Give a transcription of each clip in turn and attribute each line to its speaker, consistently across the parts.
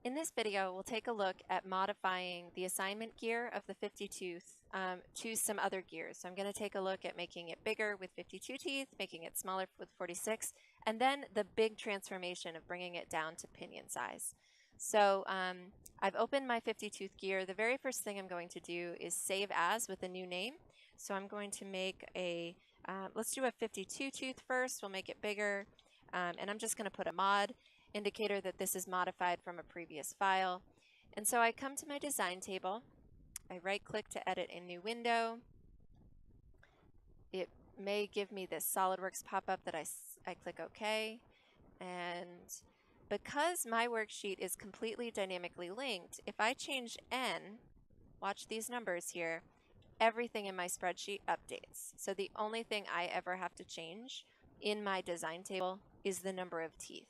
Speaker 1: In this video, we'll take a look at modifying the assignment gear of the 50 tooth to some other gears. So I'm going to take a look at making it bigger with 52 teeth, making it smaller with 46, and then the big transformation of bringing it down to pinion size. So I've opened my 50 tooth gear. The very first thing I'm going to do is save as with a new name. So I'm going to make a, let's do a 52 tooth first. We'll make it bigger. And I'm just going to put a mod indicator that this is modified from a previous file. And so I come to my design table. I right click to edit a new window. It may give me this SOLIDWORKS pop-up that I click OK. And because my worksheet is completely dynamically linked, if I change N, watch these numbers here, everything in my spreadsheet updates. So the only thing I ever have to change in my design table is the number of teeth.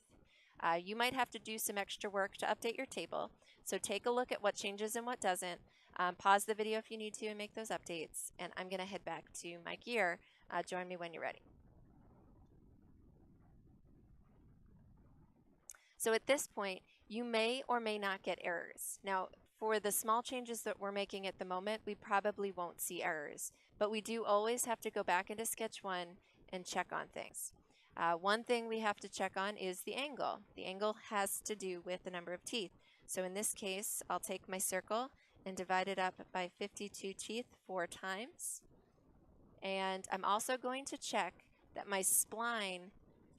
Speaker 1: You might have to do some extra work to update your table. So take a look at what changes and what doesn't. Pause the video if you need to and make those updates. And I'm going to head back to my gear. Join me when you're ready. So at this point, you may or may not get errors. Now, for the small changes that we're making at the moment, we probably won't see errors. But we do always have to go back into Sketch 1 and check on things. One thing we have to check on is the angle. The angle has to do with the number of teeth. So in this case, I'll take my circle and divide it up by 52 teeth 4 times. And I'm also going to check that my spline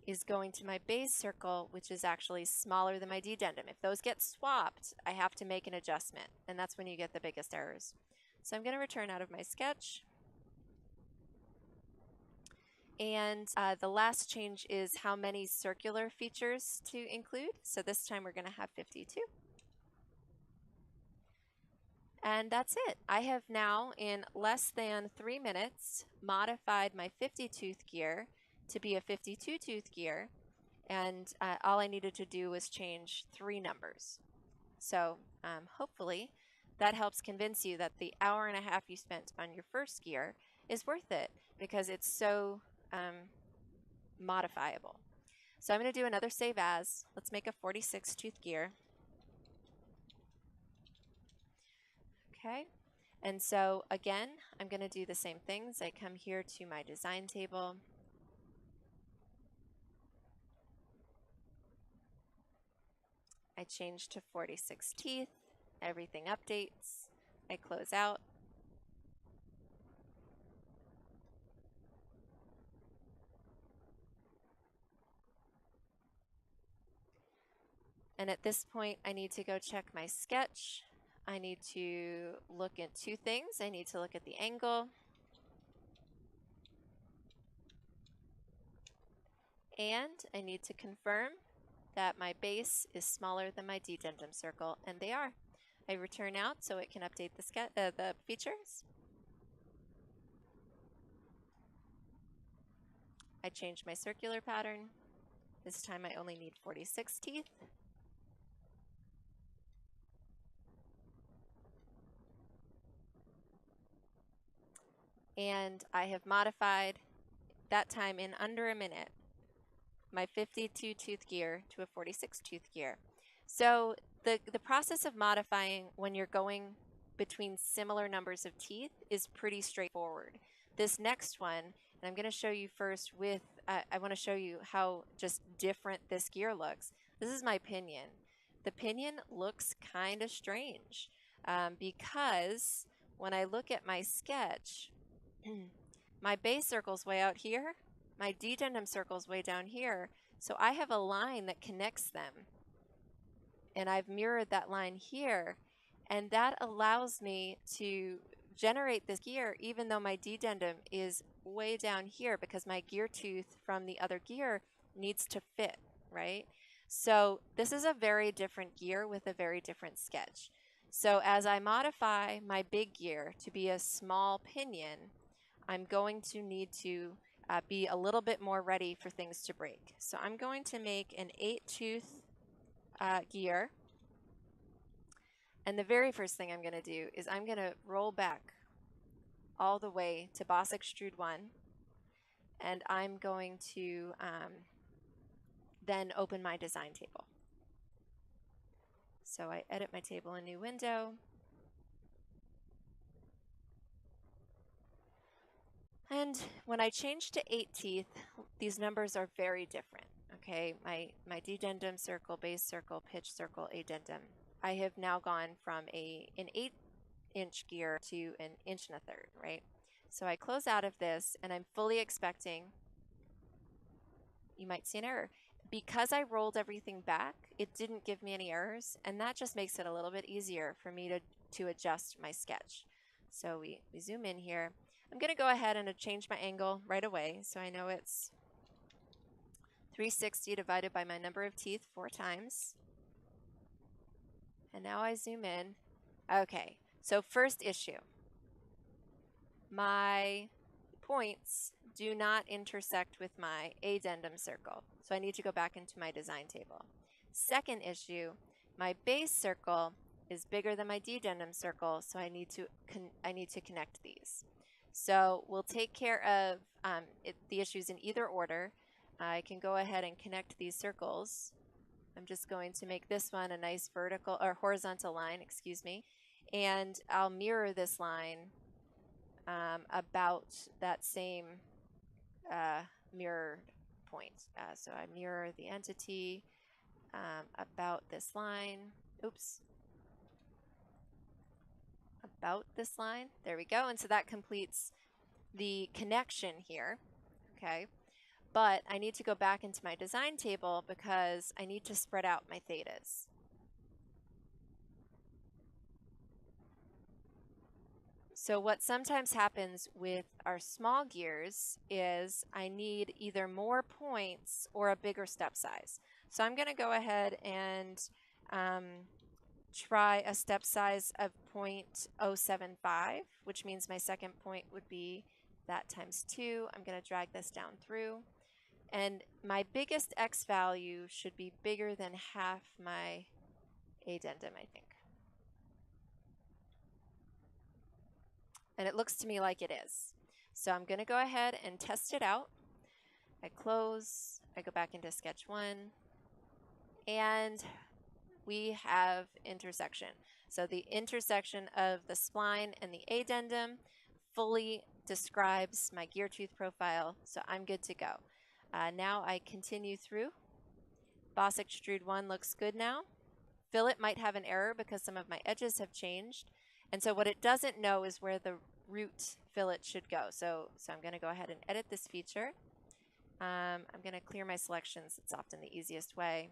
Speaker 1: is going to my base circle, which is actually smaller than my dedendum. If those get swapped, I have to make an adjustment, and that's when you get the biggest errors. So I'm going to return out of my sketch. And the last change is how many circular features to include. So this time we're going to have 52. And that's it. I have now, in less than 3 minutes, modified my 50 tooth gear to be a 52 tooth gear. And all I needed to do was change 3 numbers. So hopefully that helps convince you that the hour and a half you spent on your first gear is worth it because it's so modifiable. So I'm going to do another save as. Let's make a 46 tooth gear. Okay, and so again, I'm going to do the same things. I come here to my design table. I change to 46 teeth. Everything updates. I close out. And at this point, I need to go check my sketch. I need to look at 2 things. I need to look at the angle. And I need to confirm that my base is smaller than my dedendum circle, and they are. I return out so it can update the features. I change my circular pattern. This time I only need 46 teeth. And I have modified, that time in under a minute, my 52 tooth gear to a 46 tooth gear. So the process of modifying when you're going between similar numbers of teeth is pretty straightforward. This next one, and I'm going to show you first with, I want to show you how just different this gear looks. This is my pinion. The pinion looks kind of strange because when I look at my sketch, my base circle's way out here, my dedendum circle's way down here, so I have a line that connects them. And I've mirrored that line here, and that allows me to generate this gear even though my dedendum is way down here because my gear tooth from the other gear needs to fit, right? So this is a very different gear with a very different sketch. So as I modify my big gear to be a small pinion, I'm going to need to be a little bit more ready for things to break. So I'm going to make an 8 tooth gear. And the very first thing I'm going to do is I'm going to roll back all the way to Boss Extrude 1. And I'm going to then open my design table. So I edit my table in new window. And when I change to 8 teeth, these numbers are very different. Okay, my dedendum circle, base circle, pitch circle, addendum. I have now gone from an 8-inch gear to an 1 1/3 inch, right? So I close out of this and I'm fully expecting, you might see an error. Because I rolled everything back, it didn't give me any errors, and that just makes it a little bit easier for me to adjust my sketch. So we zoom in here. I'm going to go ahead and change my angle right away, so I know it's 360 divided by my number of teeth 4 times. And now I zoom in. Okay, so first issue. My points do not intersect with my addendum circle, so I need to go back into my design table. Second issue, my base circle is bigger than my dedendum circle, so I need to connect these. So we'll take care of the issues in either order. I can go ahead and connect these circles. I'm just going to make this one a nice vertical or horizontal line, excuse me, and I'll mirror this line about that same mirrored point. So I mirror the entity about this line. Oops. About this line. There we go. And so that completes the connection here. Okay. But I need to go back into my design table because I need to spread out my thetas. So what sometimes happens with our small gears is I need either more points or a bigger step size. So I'm going to go ahead and try a step size of 0.075, which means my second point would be that times 2. I'm going to drag this down through. And my biggest X value should be bigger than half my addendum, I think. And it looks to me like it is. So I'm going to go ahead and test it out. I close, I go back into Sketch 1, and we have intersection. So the intersection of the spline and the addendum fully describes my gear tooth profile, so I'm good to go. Now I continue through. Boss Extrude 1 looks good now. Fillet might have an error because some of my edges have changed. And so what it doesn't know is where the root fillet should go. So I'm going to go ahead and edit this feature. I'm going to clear my selections. It's often the easiest way.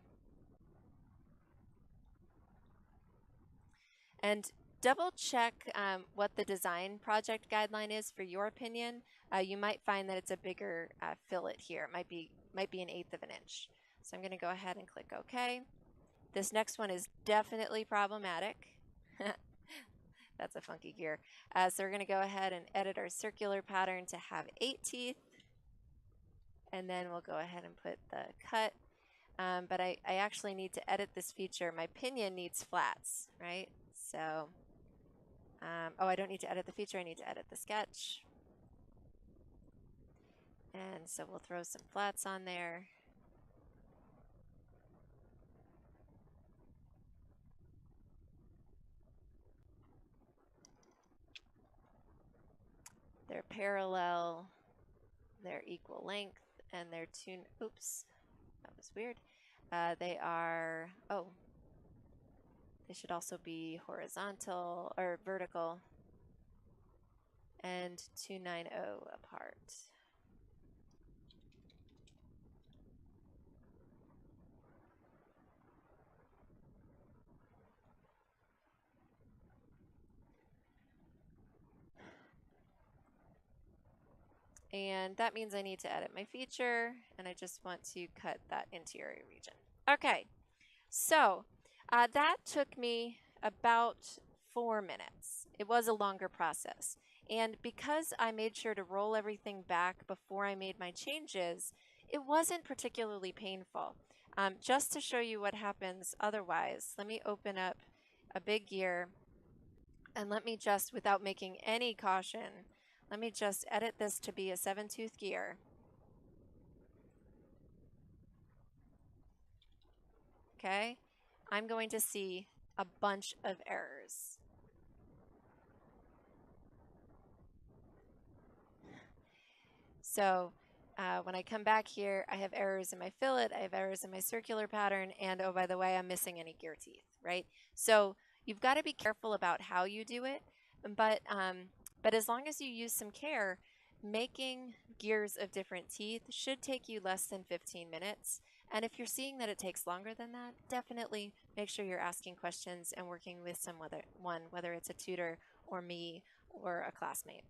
Speaker 1: And double check what the design project guideline is for your opinion. You might find that it's a bigger fillet here. It might be 1/8 of an inch. So I'm going to go ahead and click OK. This next one is definitely problematic. That's a funky gear. So we're going to go ahead and edit our circular pattern to have 8 teeth. And then we'll go ahead and put the cut. But I actually need to edit this feature. My pinion needs flats, right? So, oh, I don't need to edit the feature. I need to edit the sketch. And so we'll throw some flats on there. They're parallel, they're equal length, and they're oops, that was weird. They are, oh, they should also be horizontal or vertical and 290 apart. And that means I need to edit my feature, and I just want to cut that interior region. Okay, so that took me about 4 minutes. It was a longer process. And because I made sure to roll everything back before I made my changes, it wasn't particularly painful. Just to show you what happens otherwise, let me open up a big gear, and let me just, without making any caution, let me just edit this to be a 7-tooth gear. Okay, I'm going to see a bunch of errors. So when I come back here, I have errors in my fillet, I have errors in my circular pattern, and oh, by the way, I'm missing any gear teeth, right? So you've got to be careful about how you do it, but as long as you use some care, making gears of different teeth should take you less than 15 minutes. And if you're seeing that it takes longer than that, definitely make sure you're asking questions and working with whether it's a tutor or me or a classmate.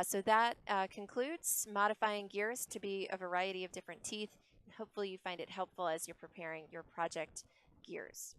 Speaker 1: So that concludes modifying gears to be a variety of different teeth. Hopefully you find it helpful as you're preparing your project gears.